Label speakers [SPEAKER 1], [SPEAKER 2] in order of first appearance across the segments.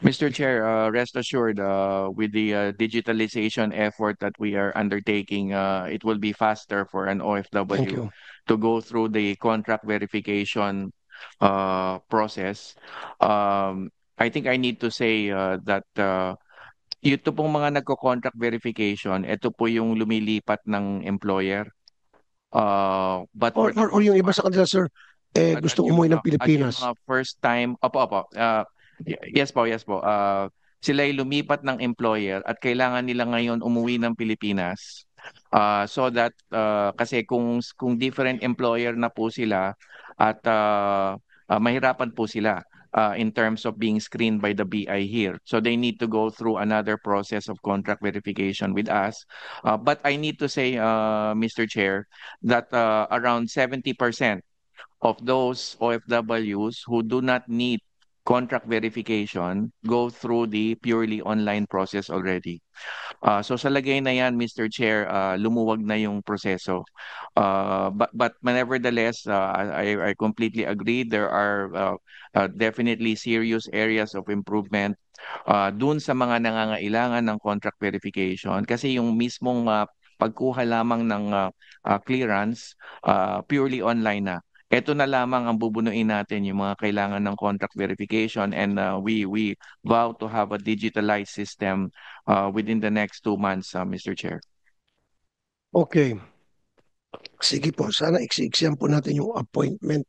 [SPEAKER 1] Mr. Chair, rest assured, with the digitalization effort that we are undertaking, it will be faster for an
[SPEAKER 2] Thank
[SPEAKER 1] OFW
[SPEAKER 2] you.
[SPEAKER 1] to go through the contract verification process. I think I need to say that ito pong mga nagko-contract verification, ito po yung lumilipat ng employer. But for the
[SPEAKER 2] Or
[SPEAKER 1] most
[SPEAKER 2] yung iba
[SPEAKER 1] part,
[SPEAKER 2] sa kanila, sir,
[SPEAKER 1] at
[SPEAKER 2] gustong
[SPEAKER 1] yung
[SPEAKER 2] umuwi
[SPEAKER 1] mga
[SPEAKER 2] ng Pilipinas.
[SPEAKER 1] first time, opo, yes po, yes po. Sila ay lumipat ng employer at kailangan nila ngayon umuwi ng Pilipinas. So that kasi kung different employer na po sila at mahirapan po sila in terms of being screened by the BI here. So they need to go through another process of contract verification with us. But I need to say, Mr. Chair, that around 70% of those OFWs who do not need contract verification go through the purely online process already. So sa lagay na yan, Mr. Chair, lumuwag na yung proseso. But nevertheless, I completely agree. There are definitely serious areas of improvement dun sa mga nangangailangan ng contract verification kasi yung mismong pagkuha lamang ng clearance purely online na. Ito na lamang ang bubunuin natin yung mga kailangan ng contract verification and we vow to have a digitalized system within the next 2 months, Mr. Chair.
[SPEAKER 2] Okay. Sige po, sana iksi-iksiyan po natin yung appointment,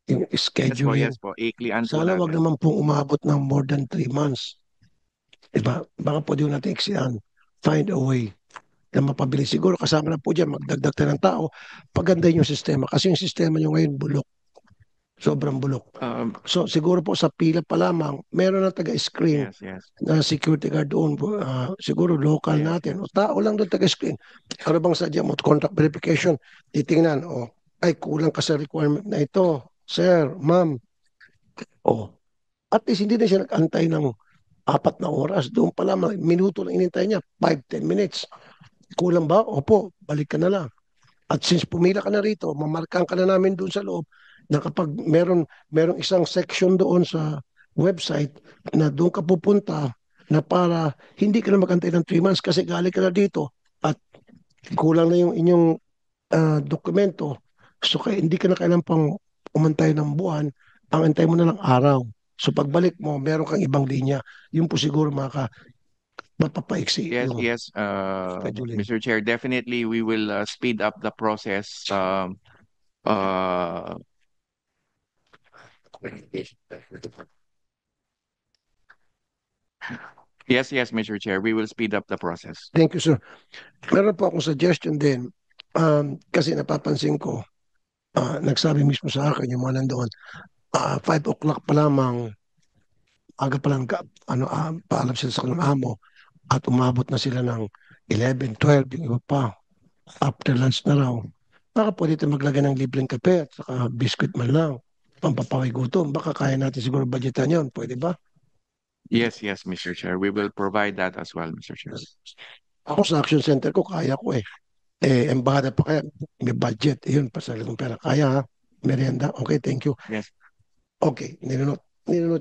[SPEAKER 2] yung scheduling.
[SPEAKER 1] Yes po, iklian po
[SPEAKER 2] Sana wag
[SPEAKER 1] natin.
[SPEAKER 2] naman pong umabot ng more than 3 months. Diba? Baka pwede yung natin iksiyan. Find a way na mapabilis. Siguro kasama na po dyan, magdagdag tayo ng tao. Pagandahin yung sistema. Kasi yung sistema nyo ngayon bulok. Sobrang bulok.
[SPEAKER 1] Um,
[SPEAKER 2] So siguro po sa pila pa lamang, meron na taga-screen
[SPEAKER 1] yes.
[SPEAKER 2] na security guard doon. Siguro local natin.
[SPEAKER 1] Yes.
[SPEAKER 2] O tao lang doon taga-screen. Ano bang sadya mo? Contract verification. Titingnan. O, ay kulang ka sa requirement na ito. Sir, ma'am. O, at least hindi na siya nag-antay ng 4 na oras. Doon pa lamang, minuto lang inintay niya. 5, 10 minutes. Kulang ba? Opo, balik ka na lang. At since pumila ka na rito, mamarkahan ka na namin doon sa loob na kapag merong isang section doon sa website na doon ka pupunta na para hindi ka na magantay ng 3 months kasi galing ka na dito at kulang na yung inyong dokumento. So kaya hindi ka na kailangan pang umantay ng buwan, ang antay mo na lang araw. So pagbalik mo, meron kang ibang linya. Yun po siguro mapapaiksi yung
[SPEAKER 1] Yes,
[SPEAKER 2] scheduling.
[SPEAKER 1] Mr. Chair, definitely we will speed up the process. Uh, yes, Mr. Chair, we will speed up the process.
[SPEAKER 2] Thank you, sir. Meron po akong suggestion din. Kasi napapansin ko, nagsabi mismo sa akin yung mga nandoon, 5 o'clock pa lamang, aga pa lang, paalam sila sa kanilang amo at umabot na sila ng 11, 12, yung iba pa, after lunch na raw. Baka pwede tayo maglagay ng libreng kape at saka biscuit man lang, pampapawi gutom. Baka kaya natin siguro budgetan yun. Pwede ba?
[SPEAKER 1] Yes, Mr. Chair, we will provide that as well, Mr. Chair.
[SPEAKER 2] Ako sa action center ko, kaya ko eh. Embahada pa kaya, may budget. Yun, pasali kong pera. Kaya ha, merienda. Okay, thank you.
[SPEAKER 1] Yes.
[SPEAKER 2] Okay, ninunot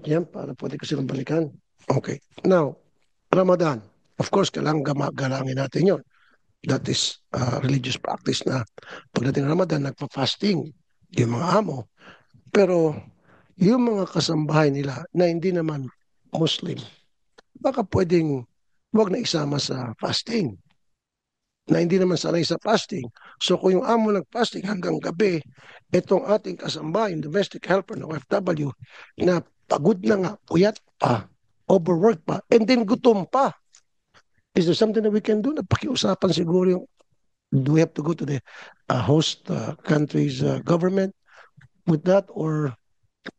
[SPEAKER 2] niyan para pwede ko silang balikan. Okay. Now, Ramadan. Of course, kailangan galangin natin yon. That is religious practice na pagdating ng Ramadan, nagpa-fasting yung mga amo. Pero yung mga kasambahay nila na hindi naman Muslim, baka pwedeng wag na isama sa fasting na hindi naman sanay sa fasting. So kung yung amo nag-fasting hanggang gabi, itong ating kasambahay, domestic helper ng OFW, na pagod na nga, puyat pa, overwork pa, and then gutom pa. Is there something that we can do? Napakiusapan siguro yung, do we have to go to the host country's government with that? Or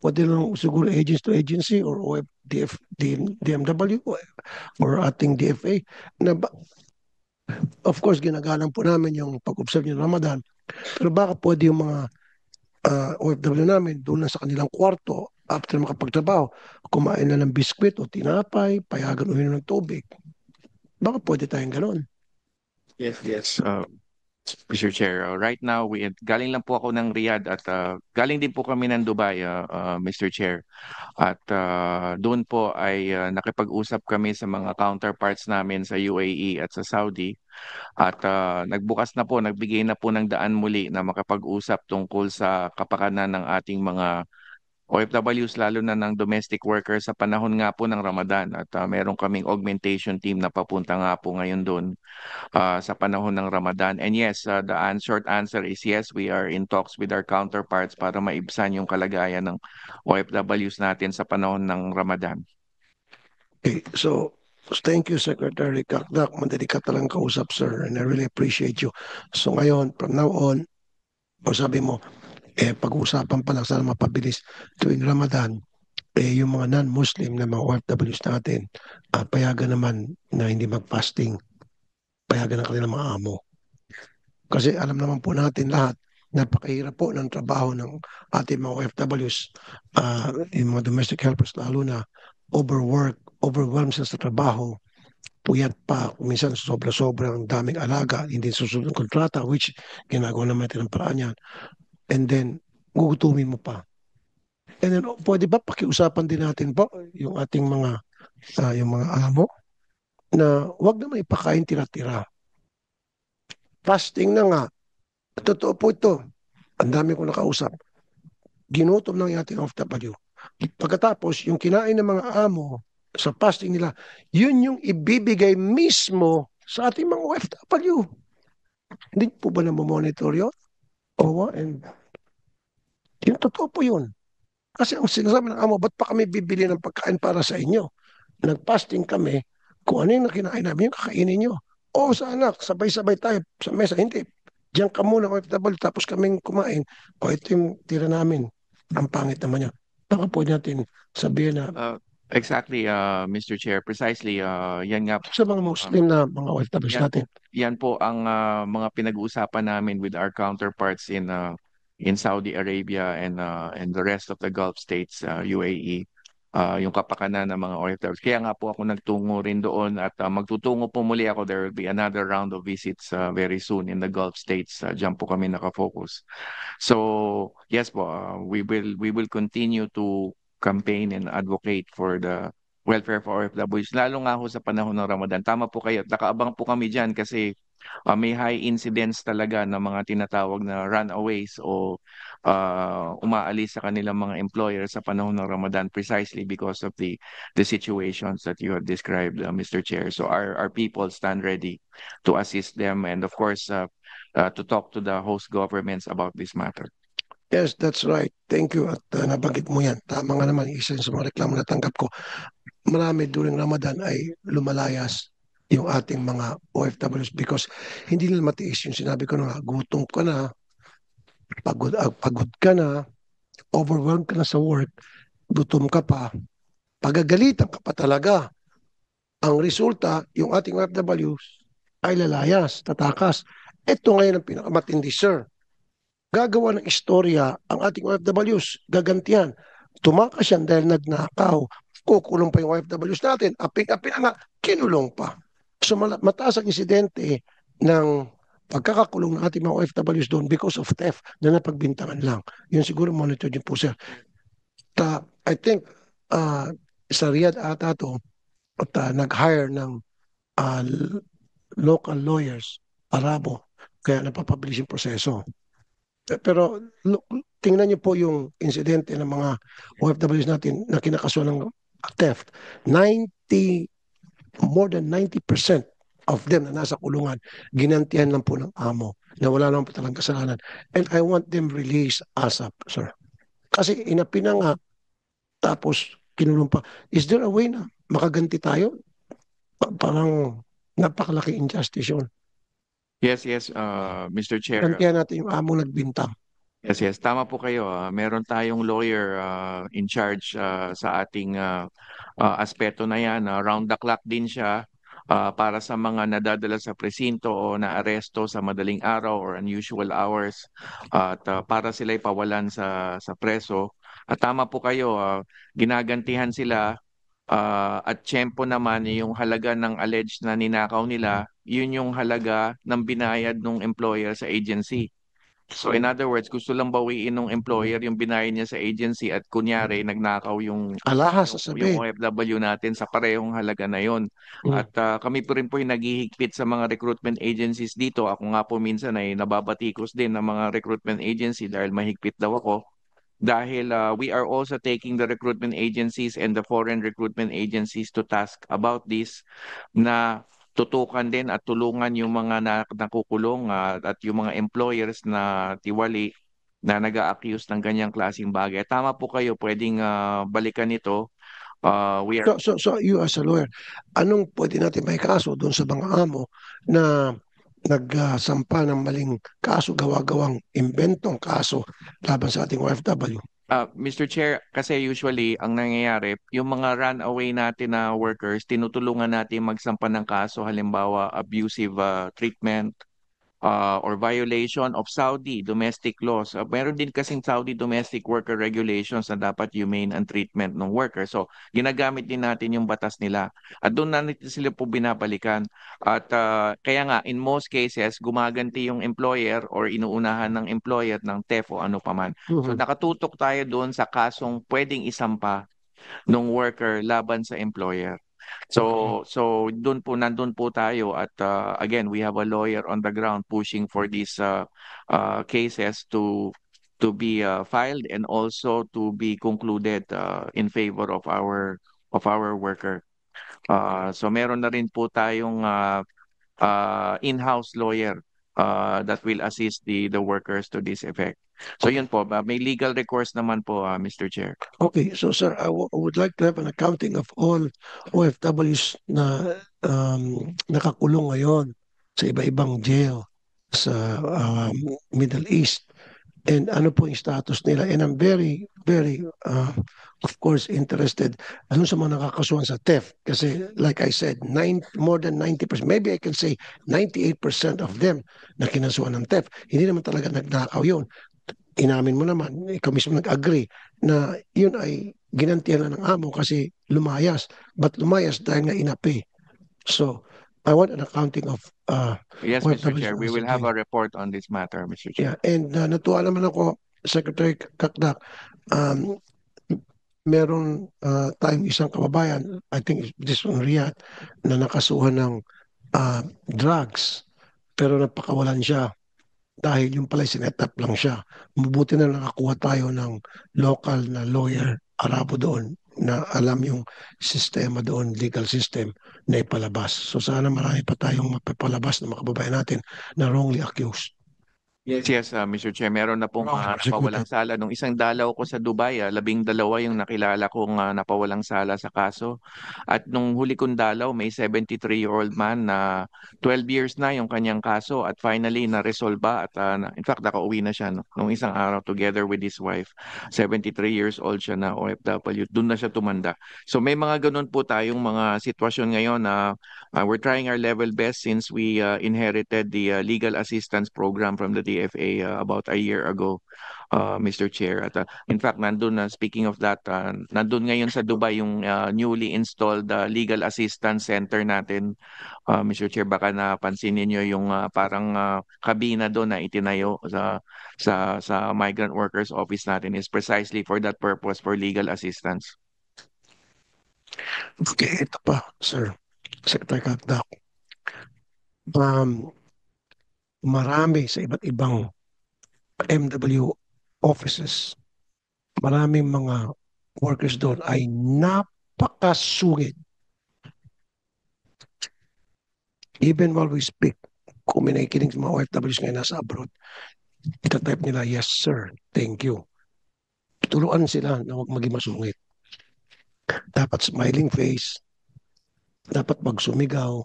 [SPEAKER 2] pwede lang siguro agency to agency or DMW or ating DFA na of course, ginagalang po namin yung pag-observe ng Ramadan. Pero baka pwede yung mga OFW namin doon lang sa kanilang kwarto after makapagtrabaho, kumain na ng biskwit o tinapay, payagan uminom ng tubig. Baka pwede tayong gano'n.
[SPEAKER 1] Yes. Mr. Chair, right now galing lang po ako ng Riyadh at galing din po kami ng Dubai, Mr. Chair. At doon po ay nakipag-usap kami sa mga counterparts namin sa UAE at sa Saudi. At nagbigay na po ng daan muli na makapag-usap tungkol sa kapakanan ng ating mga OFWs, lalo na ng domestic workers sa panahon nga po ng Ramadan. At meron kaming augmentation team na papunta nga po ngayon doon sa panahon ng Ramadan. And yes, short answer is yes, we are in talks with our counterparts para maibsan yung kalagayan ng OFWs natin sa panahon ng Ramadan.
[SPEAKER 2] Okay, so thank you, Secretary Kakdak. Madali ka talagang kausap, sir, and I really appreciate you. So ngayon, from now on, o sabi mo, pag-uusapan pa lang sana mapabilis tuwing Ramadan, yung mga non-Muslim na mga OFWs natin, payagan naman na hindi mag-fasting, payagan ng kanilang mga amo. Kasi alam naman po natin lahat, napakahirap po ng trabaho ng ating mga OFWs, yung mga domestic helpers, lalo na overwork, overwhelmed sila sa trabaho, puyat pa, kung minsan sobra-sobrang daming alaga, hindi susunod ng kontrata, which ginagawa naman natin ng paraan yan. And then, gugutumin mo pa. And then, pwede ba pakiusapan din natin po yung ating yung mga amo na wag naman ipakain tira-tira. Fasting na nga. Totoo po ito. Ang dami ko nakausap. Ginutom ng ating OFW. Pagkatapos, yung kinain ng mga amo sa fasting nila, yun yung ibibigay mismo sa ating mga OFW. Hindi po ba monitor yun? Oo, and yung totoo po yun. Kasi ang sinasabi ng amo, ba't pa kami bibili ng pagkain para sa inyo? Nag-fasting kami, kung ano yung nakinain namin, yung kakainin nyo. Oo, sa anak, sabay-sabay tayo sa mesa. Hindi. Diyan ka muna, OFW, tapos kaming kumain. O, ito yung tira namin. Ang pangit naman yan. Baka po natin sabihin na
[SPEAKER 1] Exactly, Mr. Chair. Precisely, yan nga
[SPEAKER 2] sa mga Muslim na mga OFWs
[SPEAKER 1] yan
[SPEAKER 2] natin.
[SPEAKER 1] po, yan po ang mga pinag-uusapan namin with our counterparts in Saudi Arabia and the rest of the Gulf states, UAE, yung kapakanan ng mga OFWs. Kaya nga po ako nagtungo rin doon at magtutungo po muli ako. There will be another round of visits very soon in the Gulf states. Diyan po kami nakafocus. So, yes po, we will continue to campaign and advocate for the welfare for OFWs, lalo nga ho sa panahon ng Ramadan. Tama po kayo. Nakaabang po kami diyan kasi may high incidence talaga ng mga tinatawag na runaways o umaalis sa kanilang mga employer sa panahon ng Ramadan precisely because of the situations that you have described, Mr. Chair. So our people stand ready to assist them and of course to talk to the host governments about this matter.
[SPEAKER 2] Yes, that's right. Thank you. At nabanggit mo yan. Tama nga naman, isa yun sa mga reklamo na tanggap ko. Marami during Ramadan ay lumalayas yung ating mga OFWs because hindi nila matiis yung sinabi ko na nga, gutom ka na, pagod ka na, overwhelmed ka na sa work, gutom ka pa, pagagalitan ka pa talaga. Ang resulta, yung ating OFWs ay lalayas, tatakas. Ito ngayon ang pinakamatindi, sir. Gagawa ng istorya ang ating OFWs, gagantihan. Tumakas yan dahil nagnakaw. Kukulong pa yung OFWs natin. Aping-aping na nga, kinulong pa. So mataas ang insidente ng pagkakakulong ng ating mga OFWs doon because of theft na napagbintangan lang. Yun siguro monitor din po, sir. I think sa Riyadh ata to at nag-hire ng uh, local lawyers, Arabo, kaya napapabilis yung proseso. Pero tingnan niyo po yung insidente ng mga OFWs natin na kinakasuhan ng theft. More than 90% of them na nasa kulungan, ginantihan lang po ng amo na wala naman po talagang kasalanan. And I want them released ASAP, sir. Kasi inapi na nga, tapos kinulong pa. Is there a way na makaganti tayo? Parang napakalaki injustice yun.
[SPEAKER 1] Yes, Mr. Chair.
[SPEAKER 2] Gantihan natin yung amo nagbintang.
[SPEAKER 1] Yes. Tama po kayo. Meron tayong lawyer in charge sa ating aspeto na yan. Round the clock din siya para sa mga nadadala sa presinto o naaresto sa madaling araw or unusual hours at para sila ipawalan sa preso. At tama po kayo, ginagantihan sila At tiyempo naman yung halaga ng alleged na ninakaw nila, yun yung halaga ng binayad ng employer sa agency. So in other words, gusto lang bawiin ng employer yung binayad niya sa agency at kunyari nagnakaw
[SPEAKER 2] Alahas
[SPEAKER 1] yung
[SPEAKER 2] sasabihin.
[SPEAKER 1] OFW natin sa parehong halaga na yon.
[SPEAKER 2] Mm.
[SPEAKER 1] At kami po rin po yung naghihigpit sa mga recruitment agencies dito. Ako nga po minsan ay nababatikos din ng mga recruitment agency dahil mahigpit daw ako. Dahil we are also taking the recruitment agencies and the foreign recruitment agencies to task about this na tutukan din at tulungan yung mga nakukulong at yung mga employers na tiwali na nag-a-accuse ng ganyang klaseng bagay. Tama po kayo, pwedeng balikan ito. We are
[SPEAKER 2] So you as a lawyer, anong pwede natin may kaso doon sa mga amo na nagsampa ng maling kaso, gawa-gawang inventong kaso laban sa ating OFW?
[SPEAKER 1] Mr. Chair, kasi usually ang nangyayari, yung mga runaway natin na workers, tinutulungan natin magsampa ng kaso, halimbawa abusive treatment, or violation of Saudi domestic laws. Meron din kasing Saudi domestic worker regulations na dapat humane ang treatment ng worker. So, ginagamit din natin yung batas nila. At doon na natin sila po binabalikan. At kaya nga, in most cases, gumaganti yung employer or inuunahan ng employer ng theft o ano paman. So,
[SPEAKER 2] Mhm.
[SPEAKER 1] nakatutok tayo doon sa kasong pwedeng isampa ng worker laban sa employer.
[SPEAKER 2] Okay.
[SPEAKER 1] So nandun po tayo at again we have a lawyer on the ground pushing for these cases to be filed and also to be concluded in favor of our worker. So meron na rin po tayong in-house lawyer that will assist the workers to this effect. So
[SPEAKER 2] Okay.
[SPEAKER 1] yun po, may legal recourse naman po, Mr. Chair.
[SPEAKER 2] Okay. So sir, I would like to have an accounting of all OFWs na nakakulong ngayon sa iba-ibang jail sa Middle East. And ano po yung status nila. And I'm very, very, of course, interested dun sa mga nakakasuhan sa theft. Kasi like I said, more than 90%, maybe I can say 98% of them na kinasuhan ng theft. Hindi naman talaga nagnakaw yun. Inamin mo naman, ikaw mismo nag-agree na yun ay ginantihan na ng amo kasi lumayas. But lumayas dahil nga inapi. So, I want an accounting of
[SPEAKER 1] Yes, Mr.
[SPEAKER 2] OFWs
[SPEAKER 1] Chair,
[SPEAKER 2] na
[SPEAKER 1] we
[SPEAKER 2] nasa
[SPEAKER 1] will have
[SPEAKER 2] jail.
[SPEAKER 1] a report on this matter, Mr. Chair.
[SPEAKER 2] Yeah, and natuwa naman ako, Secretary Kakdak, um, meron tayong isang kababayan, I think this one Riyadh, na nakasuhan ng drugs, pero napakawalan siya dahil yung pala sinetap lang siya. Mabuti na nakakuha tayo ng local na lawyer, Arabo doon, na alam yung sistema doon, legal system, na ipalabas. So sana marami pa tayong mapapalabas na mga kababayan natin na wrongly accused.
[SPEAKER 1] Yes, Mr. Chair, meron na pong
[SPEAKER 2] Prosecuted.
[SPEAKER 1] napawalang sala. Nung isang dalaw ko sa Dubai, 12 yung nakilala kong napawalang sala sa kaso. At nung huli kong dalaw, may 73-year-old man na 12 years na yung kanyang kaso at finally na-resolba at in fact nakauwi na siya no, nung isang araw together with his wife. 73 years old siya na OFW. Doon na siya tumanda. So may mga ganun po tayong mga sitwasyon ngayon na we're trying our level best since we inherited the legal assistance program from the DFA about a year ago, Mr. Chair. At in fact, nandun na, speaking of that, nandun ngayon sa Dubai yung newly installed legal assistance center natin, Mr. Chair. Baka napansin niyo yung parang kabina doon na itinayo sa migrant workers office natin is precisely for that purpose, for legal assistance.
[SPEAKER 2] Okay, ito pa, sir. Secretary Kakdak. Um, marami sa iba't ibang MW offices, maraming mga workers doon ay napakasungit. Even while we speak, kung may nakikinig sa mga OFWs ngayon nasa abroad, itatype nila, yes sir, thank you. Turuan sila na huwag maging masungit. Dapat smiling face, dapat magsumigaw.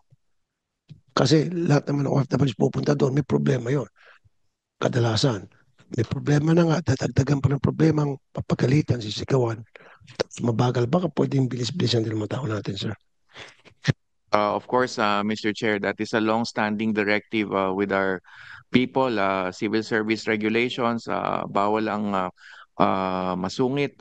[SPEAKER 2] Kasi lahat naman ng OFWs pupunta doon, may problema yon. Kadalasan, may problema na nga, dadagdagan pa ng problemang papagalitan, sisigawan. Tapos mabagal, baka pwedeng bilis-bilisan din ng mga tao natin, sir.
[SPEAKER 1] Of course, Mr. Chair, that is a long-standing directive with our people, civil service regulations. Bawal ang masungit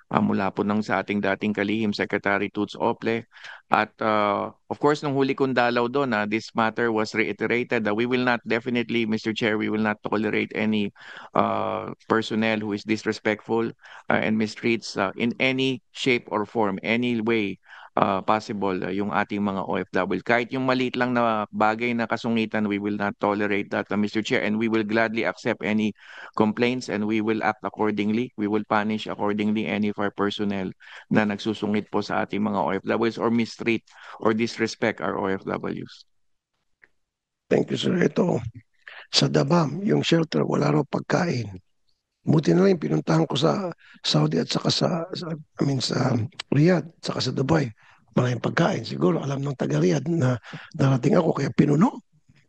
[SPEAKER 1] mula po sa ating dating kalihim Secretary Toots Ople. At of course, nung huli kong dalaw doon, this matter was reiterated that we will not definitely, Mr. Chair, we will not tolerate any personnel who is disrespectful and mistreats in any shape or form, any way possible yung ating mga OFW. Kahit yung maliit lang na bagay na kasungitan, we will not tolerate that, Mr. Chair, and we will gladly accept any complaints and we will act accordingly. We will punish accordingly any of our personnel na nagsusungit po sa ating mga OFWs or mistreat or disrespect our OFWs.
[SPEAKER 2] Thank you, sir. Ito, sa Dabam, yung shelter, wala raw pagkain. Buti na lang pinuntahan ko sa Saudi at saka sa Riyadh, saka sa Dubai. Maraming pagkain. Siguro alam ng taga Riyadh na narating ako kaya pinuno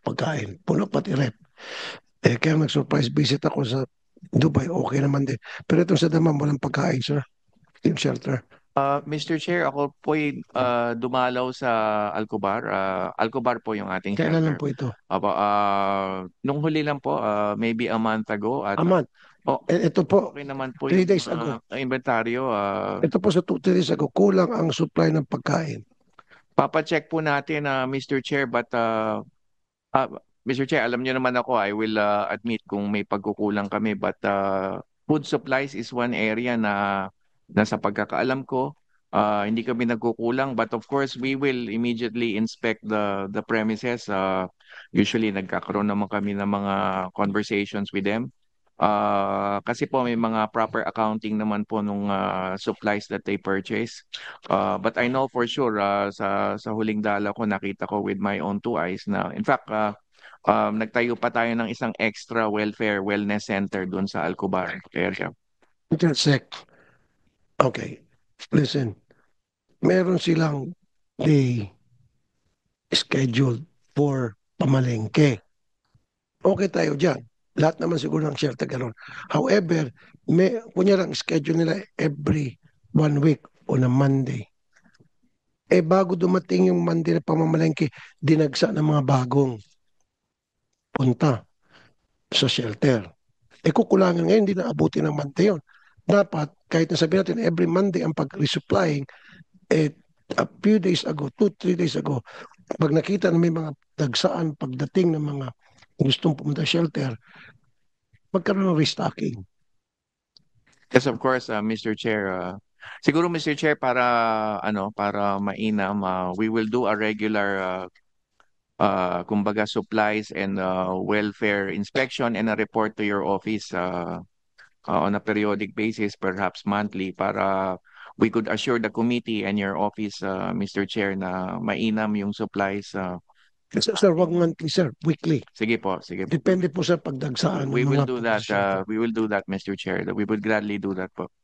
[SPEAKER 2] pagkain. Puno pati rep. Kaya nag-surprise visit ako sa Dubai. Okay naman din. Pero itong sa Damam, walang pagkain, sir. Yung shelter.
[SPEAKER 1] Mr. Chair, ako po'y dumalaw sa Alcobar. Alcobar po yung ating
[SPEAKER 2] Kailan lang
[SPEAKER 1] shelter.
[SPEAKER 2] po ito?
[SPEAKER 1] Nung huli lang po, maybe a month ago. At,
[SPEAKER 2] Aman. Ito po,
[SPEAKER 1] okay naman po
[SPEAKER 2] 3
[SPEAKER 1] yung
[SPEAKER 2] days ago.
[SPEAKER 1] inventaryo.
[SPEAKER 2] Ito po sa 2 days ago, kulang ang supply ng pagkain.
[SPEAKER 1] Papacheck po natin, Mr. Chair, but Mr. Chair, alam niyo naman ako, I will admit kung may pagkukulang kami, but food supplies is one area na sa pagkakaalam ko, hindi kami nagkukulang, but of course, we will immediately inspect the premises. Usually, nagkakaroon naman kami ng mga conversations with them. Kasi po may mga proper accounting naman po nung supplies that they purchase. But I know for sure sa huling dala ko nakita ko with my own two eyes na in fact nagtayo pa tayo ng isang extra welfare wellness center doon sa Alcobar area.
[SPEAKER 2] Intersect. Okay. Listen. Meron silang day scheduled for pamalengke. Okay tayo dyan. Lahat naman siguro ng shelter ganun. However, kunyari ang schedule nila every 1 week on a Monday. Bago dumating yung Monday na pamamalengke, dinagsa ng mga bagong punta sa shelter. Kukulangin ngayon, hindi na abuti ng Monday yun. Dapat, kahit na sabihin natin every Monday ang pag-resupplying, a few days ago, 2-3 days ago, pag nakita na may mga dagsaan pagdating ng mga gustong pumunta sa shelter, magkaroon ng restocking.
[SPEAKER 1] Yes, of course, Mr. Chair. Siguro Mr. Chair para mainam, we will do a regular kumbaga supplies and welfare inspection and a report to your office on a periodic basis, perhaps monthly, para we could assure the committee and your office, Mr. Chair, na mainam yung supplies.
[SPEAKER 2] Sir, wag monthly, sir. Weekly.
[SPEAKER 1] Sige po, sige po.
[SPEAKER 2] Depende po sa pagdagsaan ng
[SPEAKER 1] We will
[SPEAKER 2] mga
[SPEAKER 1] do
[SPEAKER 2] punta
[SPEAKER 1] that.
[SPEAKER 2] sa shelter.
[SPEAKER 1] We will do that, Mr. Chair. We would gladly do that po.